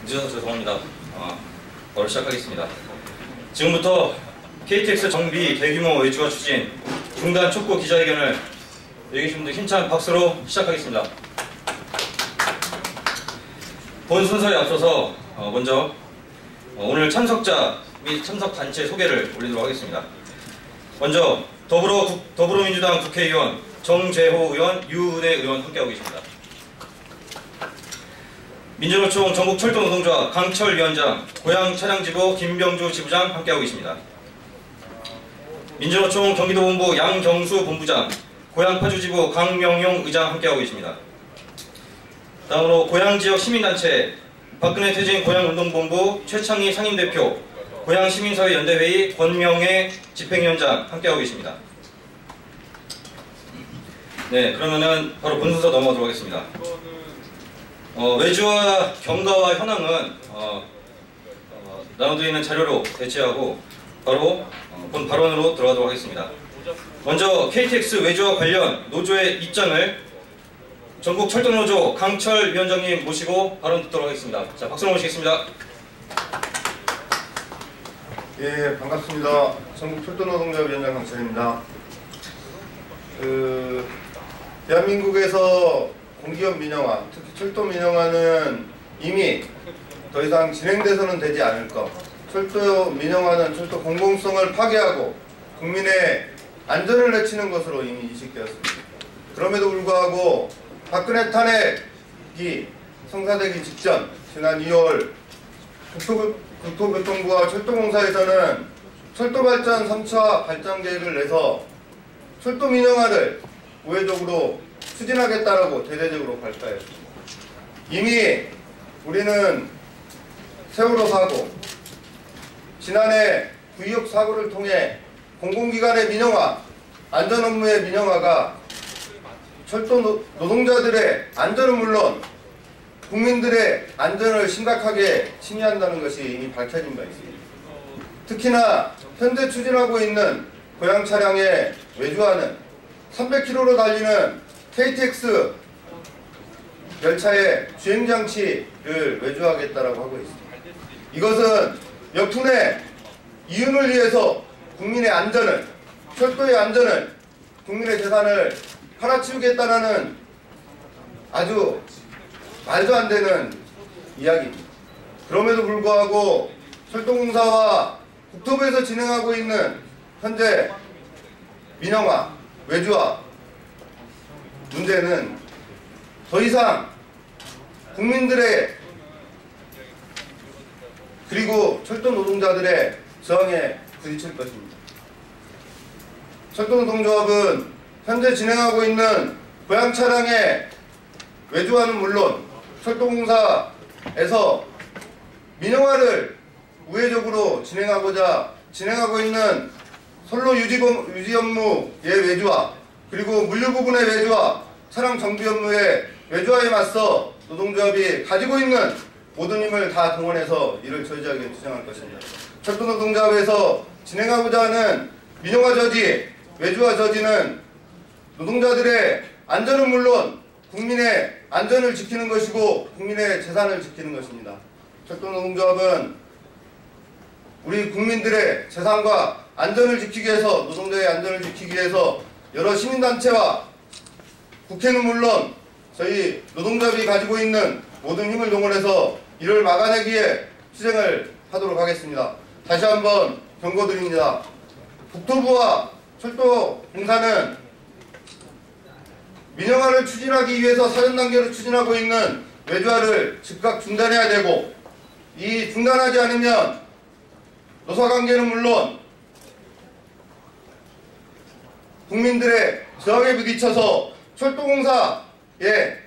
늦어서 죄송합니다. 바로 시작하겠습니다. 지금부터 KTX 정비 대규모 외주화 추진 중단 촉구 기자회견을 여기 계신 분들 힘찬 박수로 시작하겠습니다. 본 순서에 앞서서 먼저 오늘 참석자 및 참석단체 소개를 올리도록 하겠습니다. 먼저 더불어민주당 국회의원 정재호 의원, 유은혜 의원 함께하고 계십니다. 민주노총 전국철도노동조합 강철위원장, 고양차량지부 김병주 지부장 함께하고 계십니다. 민주노총 경기도본부 양경수 본부장, 고양파주지부 강명용 의장 함께하고 계십니다. 다음으로 고양지역 시민단체 박근혜 퇴진 고양운동본부 최창희 상임대표, 고양시민사회연대회의 권명애 집행위원장 함께하고 계십니다. 네, 그러면은 바로 본순서 넘어가도록 하겠습니다. 외주화 경과와 현황은 나눠드리는 자료로 대체하고 바로 본 발언으로 들어가도록 하겠습니다. 먼저 KTX 외주화 관련 노조의 입장을 전국철도노조 강철 위원장님 모시고 발언 듣도록 하겠습니다. 자, 박수로 모시겠습니다. 예, 반갑습니다. 전국철도노동조합 위원장 강철입니다. 대한민국에서 공기업 민영화, 특히 철도 민영화는 이미 더 이상 진행돼서는 되지 않을 것. 철도 민영화는 철도 공공성을 파괴하고 국민의 안전을 해치는 것으로 이미 인식되었습니다. 그럼에도 불구하고 박근혜 탄핵이 성사되기 직전 지난 2월 국토교통부와 철도공사에서는 철도발전 3차 발전 계획을 내서 철도 민영화를 우회적으로 추진하겠다라고 대대적으로 발표했습니다. 이미 우리는 세월호 사고, 지난해 구의역 사고를 통해 공공기관의 민영화, 안전업무의 민영화가 철도 노동자들의 안전은 물론 국민들의 안전을 심각하게 침해한다는 것이 이미 밝혀진 바 있습니다. 특히나 현재 추진하고 있는 고양 차량의 외주화는 300km로 달리는 KTX 열차의 주행장치를 외주하겠다라고 하고 있습니다. 이것은 역풍의 이윤을 위해서 국민의 안전을, 철도의 안전을, 국민의 재산을 팔아치우겠다는 아주 말도 안 되는 이야기입니다. 그럼에도 불구하고 철도공사와 국토부에서 진행하고 있는 현재 민영화, 외주화 문제는 더 이상 국민들의 그리고 철도 노동자들의 저항에 부딪힐 것입니다. 철도노동조합은 현재 진행하고 있는 고양 차량의 외주화는 물론 철도공사에서 민영화를 우회적으로 진행하고 있는 선로 유지 업무의 외주화, 그리고 물류 부분의 외주화, 차량 정비 업무의 외주화에 맞서 노동조합이 가지고 있는 모든 힘을 다 동원해서 이를 저지하게 주장할 것입니다. 철도노동조합에서 진행하고자 하는 민영화 저지, 외주화 저지는 노동자들의 안전은 물론 국민의 안전을 지키는 것이고 국민의 재산을 지키는 것입니다. 철도노동조합은 우리 국민들의 재산과 안전을 지키기 위해서, 노동자의 안전을 지키기 위해서 여러 시민단체와 국회는 물론 저희 노동조합이 가지고 있는 모든 힘을 동원해서 이를 막아내기 위해 투쟁을 하도록 하겠습니다. 다시 한번 경고드립니다. 국토부와 철도공사는 민영화를 추진하기 위해서 사전 단계로 추진하고 있는 외주화를 즉각 중단해야 되고, 이 중단하지 않으면 노사관계는 물론 국민들의 저항에 부딪혀서 철도공사의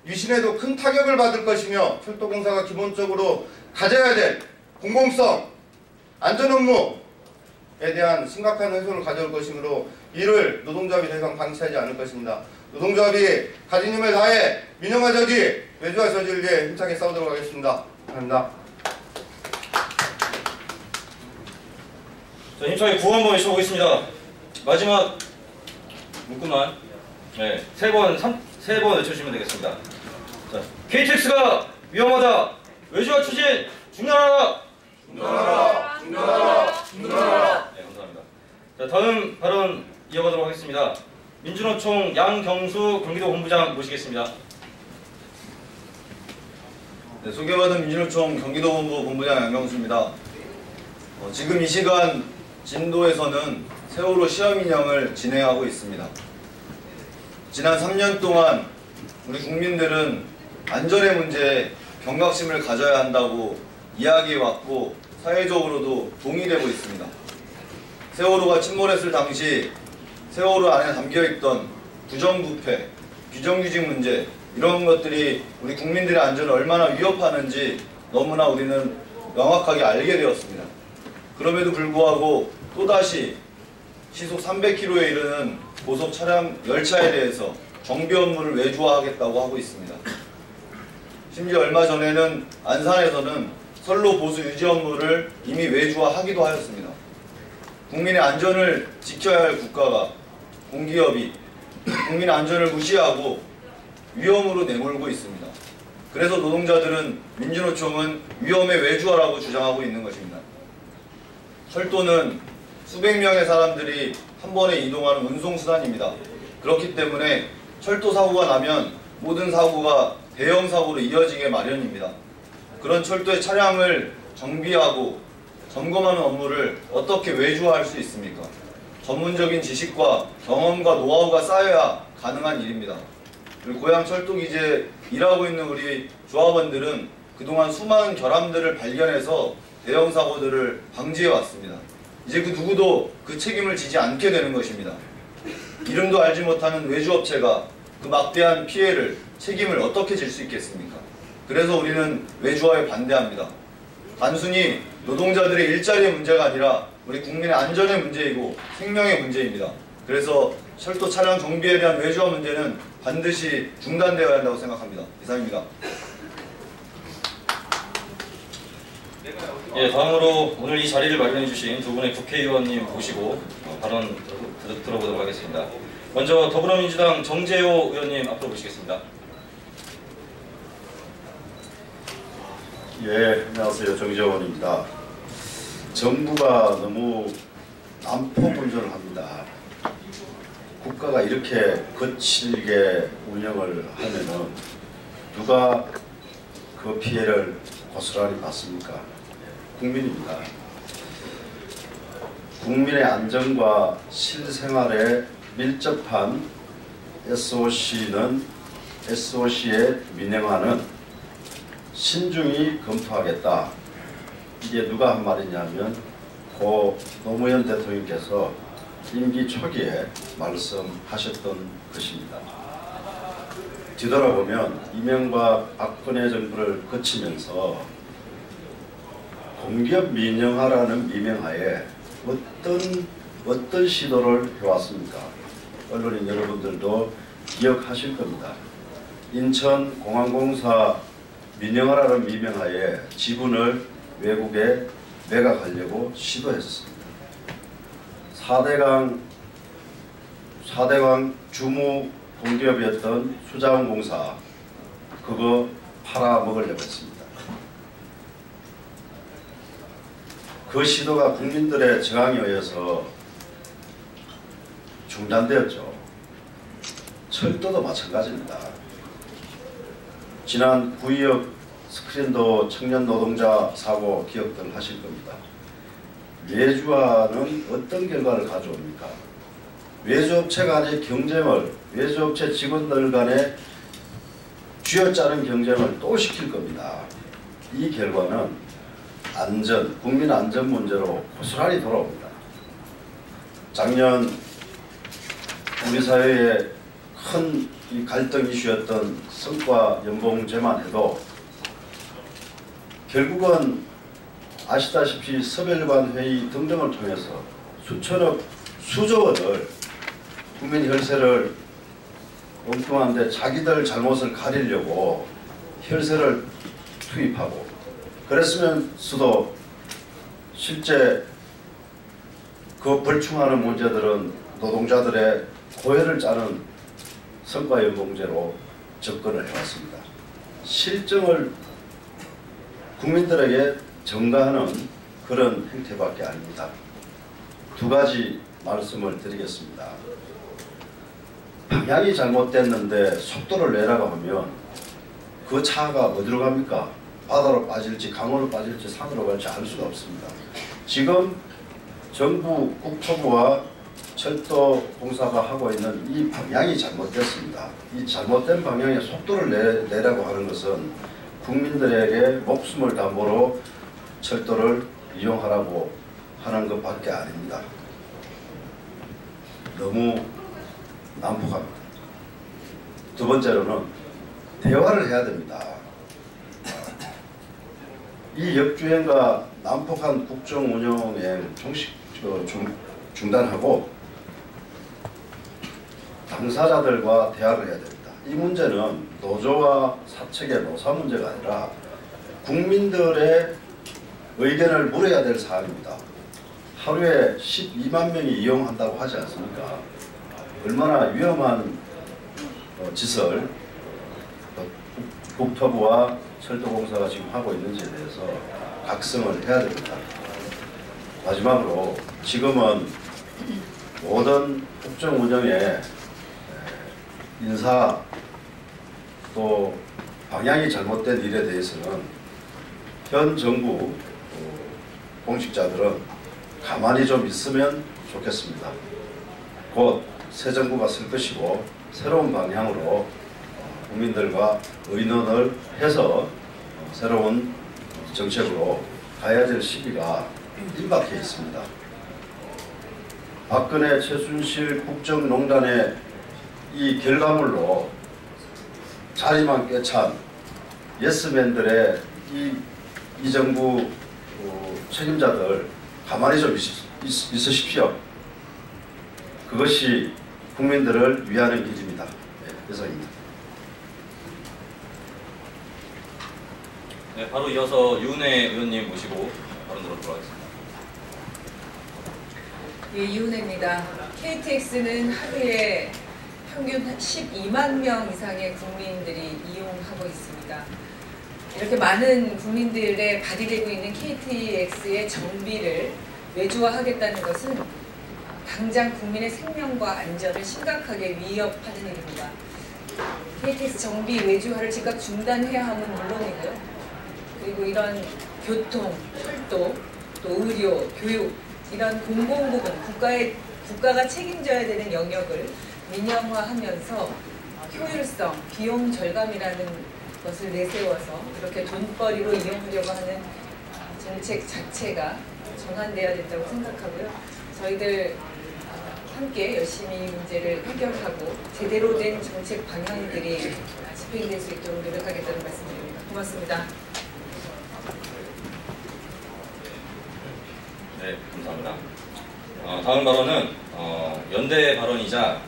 위신에도 큰 타격을 받을 것이며, 철도공사가 기본적으로 가져야 될 공공성, 안전업무에 대한 심각한 훼손을 가져올 것이므로 이를 노동조합이 더 이상 방치하지 않을 것입니다. 노동조합이 가진 힘을 다해 민영화 저지, 외주화 저지를 위해 힘차게 싸우도록 하겠습니다. 감사합니다. 자, 힘차게 구호 한번 외쳐보겠습니다. 마지막 문구만 세 번 외쳐주시면 되겠습니다. 자, KTX가 위험하다. 외주화 추진 중단하라! 중단하라! 중단하라! 중단하라! 네, 감사합니다. 자, 다음 발언 이어가도록 하겠습니다. 민주노총 양경수 경기도 본부장 모시겠습니다. 네, 소개받은 민주노총 경기도본부 본부장 양경수입니다. 지금 이 시간 진도에서는 세월호 시험인형을 진행하고 있습니다. 지난 3년 동안 우리 국민들은 안전의 문제에 경각심을 가져야 한다고 이야기해왔고 사회적으로도 동의되고 있습니다. 세월호가 침몰했을 당시 세월호 안에 담겨있던 부정부패, 비정규직 문제 이런 것들이 우리 국민들의 안전을 얼마나 위협하는지 너무나 우리는 명확하게 알게 되었습니다. 그럼에도 불구하고 또다시 시속 300km에 이르는 고속 차량 열차에 대해서 정비 업무를 외주화하겠다고 하고 있습니다. 심지어 얼마 전에는 안산에서는 선로 보수 유지 업무를 이미 외주화하기도 하였습니다. 국민의 안전을 지켜야 할 국가가 공기업이 국민 안전을 무시하고 위험으로 내몰고 있습니다. 그래서 노동자들은 민주노총은 위험의 외주화라고 주장하고 있는 것입니다. 철도는 수백 명의 사람들이 한 번에 이동하는 운송수단입니다. 그렇기 때문에 철도 사고가 나면 모든 사고가 대형 사고로 이어지게 마련입니다. 그런 철도의 차량을 정비하고 점검하는 업무를 어떻게 외주화할 수 있습니까? 전문적인 지식과 경험과 노하우가 쌓여야 가능한 일입니다. 그리고 고양 철도기지에 일하고 있는 우리 조합원들은 그동안 수많은 결함들을 발견해서 대형 사고들을 방지해 왔습니다. 이제 그 누구도 그 책임을 지지 않게 되는 것입니다. 이름도 알지 못하는 외주업체가 그 막대한 피해를 책임을 어떻게 질 수 있겠습니까? 그래서 우리는 외주화에 반대합니다. 단순히 노동자들의 일자리의 문제가 아니라 우리 국민의 안전의 문제이고 생명의 문제입니다. 그래서 철도 차량 정비에 대한 외주화 문제는 반드시 중단되어야 한다고 생각합니다. 이상입니다. 예, 다음으로 오늘 이 자리를 마련해 주신 두 분의 국회의원님 모시고 발언 들어보도록 하겠습니다. 먼저 더불어민주당 정재호 의원님 앞으로 모시겠습니다. 예, 안녕하세요. 정재원입니다. 정부가 너무 난폭운전을 합니다. 국가가 이렇게 거칠게 운영을 하면은 누가 그 피해를 고스란히 받습니까? 국민입니다. 국민의 안전과 실생활에 밀접한 SOC에 민영화는 신중히 검토하겠다. 이게 누가 한 말이냐면 고 노무현 대통령께서 임기 초기에 말씀하셨던 것입니다. 뒤돌아보면 이명박 박근혜 정부를 거치면서 공기업 민영화라는 미명하에 어떤 시도를 해왔습니까? 언론인 여러분들도 기억하실 겁니다. 인천공항공사 민영화라는 미명하에 지분을 외국에 매각하려고 시도했습니다. 4대강 주무 공기업이었던 수자원공사 그거 팔아먹으려고 했습니다. 그 시도가 국민들의 저항에 의해서 중단되었죠. 철도도 마찬가지입니다. 지난 9.26 스크린도 청년 노동자 사고 기억들 하실 겁니다. 외주화는 어떤 결과를 가져옵니까? 외주업체 간의 경쟁을, 외주업체 직원들 간의 쥐어짜는 경쟁을 또 시킬 겁니다. 이 결과는 안전, 국민 안전 문제로 고스란히 돌아옵니다. 작년 우리 사회에 큰 이 갈등 이슈였던 성과 연봉제만 해도 결국은 아시다시피 서별관 회의 등등을 통해서 수천억, 수조 원을 국민 혈세를 엉뚱한데 자기들 잘못을 가리려고 혈세를 투입하고 그랬으면서도 실제 그 벌충하는 문제들은 노동자들의 고해를 짜는 성과연봉제로 접근을 해왔습니다. 실정을 국민들에게 전가하는 그런 행태밖에 아닙니다. 두 가지 말씀을 드리겠습니다. 방향이 잘못됐는데 속도를 내라고 하면 그 차가 어디로 갑니까? 바다로 빠질지 강으로 빠질지 산으로 갈지 알 수가 없습니다. 지금 정부 국토부와 철도공사가 하고 있는 이 방향이 잘못됐습니다. 이 잘못된 방향의 속도를 내라고 하는 것은 국민들에게 목숨을 담보로 철도를 이용하라고 하는 것밖에 아닙니다. 너무 난폭합니다. 두 번째로는 대화를 해야 됩니다. 이 역주행과 난폭한 국정 운영에 중단하고 당사자들과 대화를 해야 됩니다. 이 문제는 노조와 사측의 노사 문제가 아니라 국민들의 의견을 물어야 될 사안입니다. 하루에 12만 명이 이용한다고 하지 않습니까? 얼마나 위험한 짓을 국토부와 철도공사가 지금 하고 있는지에 대해서 각성을 해야 됩니다. 마지막으로 지금은 모든 국정 운영의 인사 또 방향이 잘못된 일에 대해서는 현 정부 공직자들은 가만히 좀 있으면 좋겠습니다. 곧 새 정부가 쓸 것이고 새로운 방향으로 국민들과 의논을 해서 새로운 정책으로 가야 될 시기가 임박해 있습니다. 박근혜 최순실 국정농단의 이 결과물로 자리만 꿰찬 예스맨들의 이 정부 책임자들 가만히 좀 있으십시오. 그것이 국민들을 위하는 길입니다. 네, 이상입니다. 네, 바로 이어서 유은혜 의원님 모시고 발언 들어보도록 하겠습니다. 예, 이은혜입니다. KTX는 하루에 평균 12만 명 이상의 국민들이 이용하고 있습니다. 이렇게 많은 국민들의 발휘되고 있는 KTX의 정비를 외주화하겠다는 것은 당장 국민의 생명과 안전을 심각하게 위협하는 일입니다. KTX 정비 외주화를 즉각 중단해야 함은 물론이고요. 그리고 이런 교통, 철도, 또 의료, 교육 이런 공공부문, 국가가 책임져야 되는 영역을 민영화하면서 효율성, 비용 절감이라는 것을 내세워서 그렇게 돈벌이로 이용하려고 하는 정책 자체가 전환돼야 된다고 생각하고요. 저희들 함께 열심히 이 문제를 해결하고 제대로 된 정책 방향들이 집행될 수 있도록 노력하겠다는 말씀드립니다. 고맙습니다. 네, 감사합니다. 다음 발언은 연대 발언이자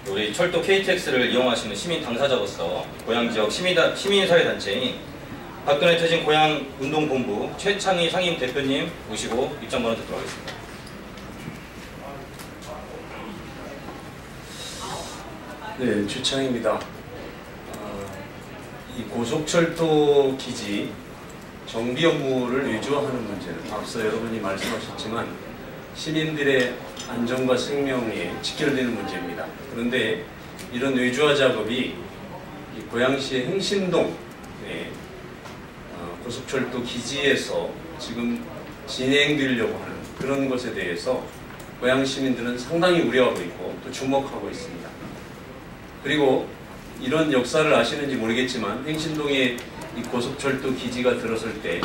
우리 철도 KTX를 이용하시는 시민 당사자로서 고향지역 시민사회단체인 박근혜 퇴진 고향운동본부 최창희 상임 대표님 모시고 입장 발언 듣도록 하겠습니다. 네, 최창희입니다. 이 고속철도 기지 정비 업무를 외주화하는 문제는 앞서 여러분이 말씀하셨지만 시민들의 안전과 생명에 직결되는 문제입니다. 그런데 이런 외주화 작업이 고양시의 흥신동 고속철도 기지에서 지금 진행되려고 하는 그런 것에 대해서 고양 시민들은 상당히 우려하고 있고 또 주목하고 있습니다. 그리고 이런 역사를 아시는지 모르겠지만 행신동에 이 고속철도 기지가 들어설 때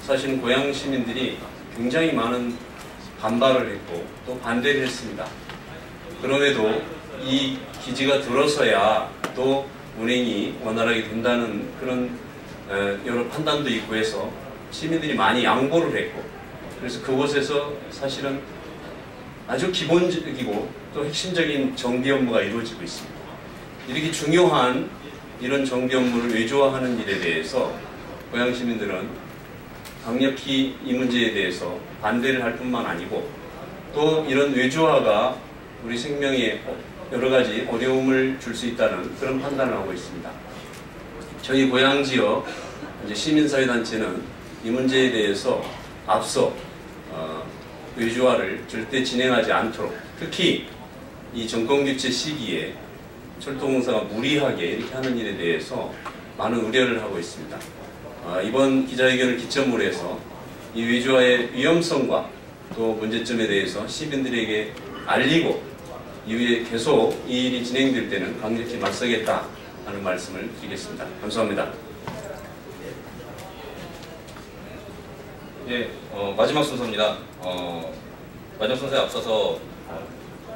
사실은 고양 시민들이 굉장히 많은 반발을 했고 또 반대를 했습니다. 그럼에도 이 기지가 들어서야 또 운행이 원활하게 된다는 그런 여러 판단도 있고 해서 시민들이 많이 양보를 했고 그래서 그곳에서 사실은 아주 기본적이고 또 핵심적인 정비 업무가 이루어지고 있습니다. 이렇게 중요한 이런 정비 업무를 외주화하는 일에 대해서 고양 시민들은 강력히 이 문제에 대해서 반대를 할 뿐만 아니고 또 이런 외주화가 우리 생명에 여러 가지 어려움을 줄 수 있다는 그런 판단을 하고 있습니다. 저희 고양 지역 시민사회단체는 이 문제에 대해서 앞서 외주화를 절대 진행하지 않도록, 특히 이 정권교체 시기에 철도공사가 무리하게 이렇게 하는 일에 대해서 많은 우려를 하고 있습니다. 이번 기자회견을 기점으로 해서 이 외주화의 위험성과 또 문제점에 대해서 시민들에게 알리고 이후에 계속 이 일이 진행될 때는 강력히 맞서겠다 하는 말씀을 드리겠습니다. 감사합니다. 예, 마지막 순서입니다. 마지막 순서에 앞서서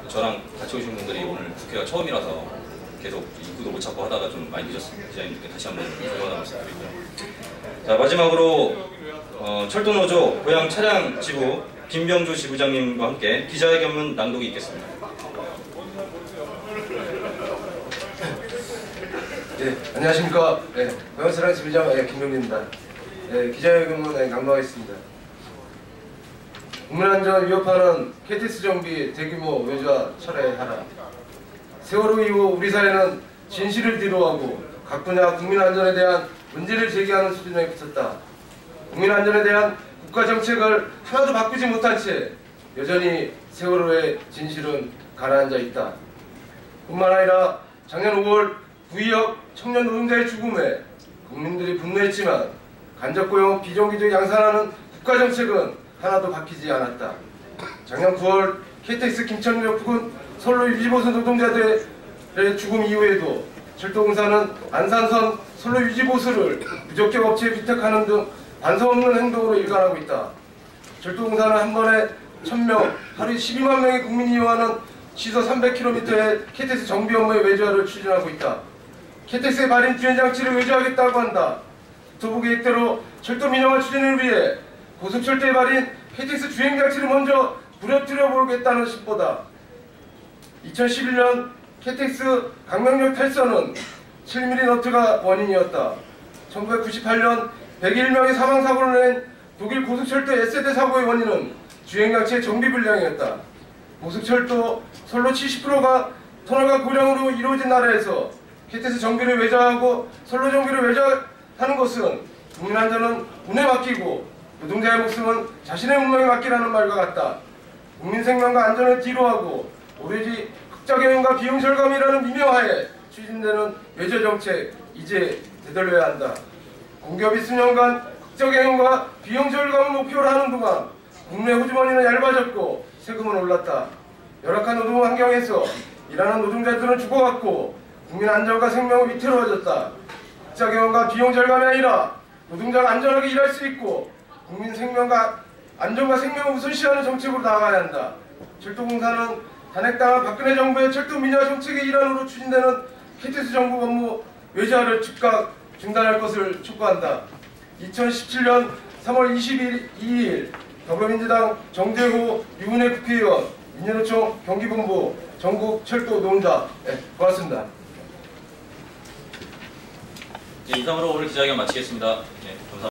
저랑 같이 오신 분들이 오늘 국회가 처음이라서 계속 입구도 못 찾고 하다가 좀 많이 늦었습니다. 기자님께 다시 한번 죄송하다는 말씀드리고요. 자, 마지막으로 철도노조 고양 차량 지부 김병주 지부장님과 함께 기자회견문 낭독이 있겠습니다. 네, 안녕하십니까. 네, 고양 차량 지부장 김병주입니다. 네, 기자회견문 낭독하겠습니다. 국민안전 위협하는 KTX 정비 대규모 외주화 철회하라. 세월호 이후 우리 사회는 진실을 뒤로하고 각 분야 국민안전에 대한 문제를 제기하는 수준에 그쳤다. 국민안전에 대한 국가정책을 하나도 바꾸지 못한 채 여전히 세월호의 진실은 가라앉아 있다. 뿐만 아니라 작년 5월 구의역 청년 노동자의 죽음에 국민들이 분노했지만 간접고용 비정규직 양산하는 국가정책은 하나도 바뀌지 않았다. 작년 9월 KTX 김천역 부근 선로 유지보수 노동자들의 죽음 이후에도 철도공사는 안산선 선로 유지보수를 무적격 업체에 위탁하는 등 반성 없는 행동으로 일관하고 있다. 철도공사는 한 번에 1000명, 하루에 12만 명의 국민이 이용하는 시속 300km의 KTX 정비 업무의 외주화를 추진하고 있다. KTX의 발인 주행장치를 외주하겠다고 한다. 국토부 계획대로 철도 민영화 추진을 위해 고속철도에 발인 KTX 주행장치를 먼저 부러뜨려 보겠다는 심보다. 2011년 KTX 강명역 탈선은 7mm 너트가 원인이었다. 1998년 101명의 사망사고를 낸 독일 고속철도 S세대 사고의 원인은 주행장치의 정비불량이었다. 고속철도 선로 70%가 터널과 고량으로 이루어진 나라에서 KTX 정비를 외주하고 선로 정비를 외주하는 것은 국민안전은 운에 맡기고 노동자의 목숨은 자신의 운명에 맡기라는 말과 같다. 국민 생명과 안전을 뒤로하고 오로지 흑자 경영과 비용 절감이라는 미명하에 추진되는 외주 정책 이제 되돌려야 한다. 공기업이 수년간 흑자 경영과 비용 절감을 목표로 하는 동안 국내 호주머니는 얇아졌고 세금은 올랐다. 열악한 노동 환경에서 일하는 노동자들은 죽어갔고 국민 안전과 생명은 위태로워졌다. 흑자 경영과 비용 절감이 아니라 노동자가 안전하게 일할 수 있고 국민 생명과 안전과 생명을 우선시하는 정책으로 나아가야 한다. 철도공사는 탄핵당한 박근혜 정부의 철도 민영화 정책의 일환으로 추진되는 KTX 정부 업무 외주화를 즉각 중단할 것을 촉구한다. 2017년 3월 22일 더불어민주당 정재호 유은혜 국회의원, 민주노총 경기본부 전국 철도 노동자. 네, 고맙습니다. 네, 이상으로 오늘 기자회견 마치겠습니다. 네, 감사합니다.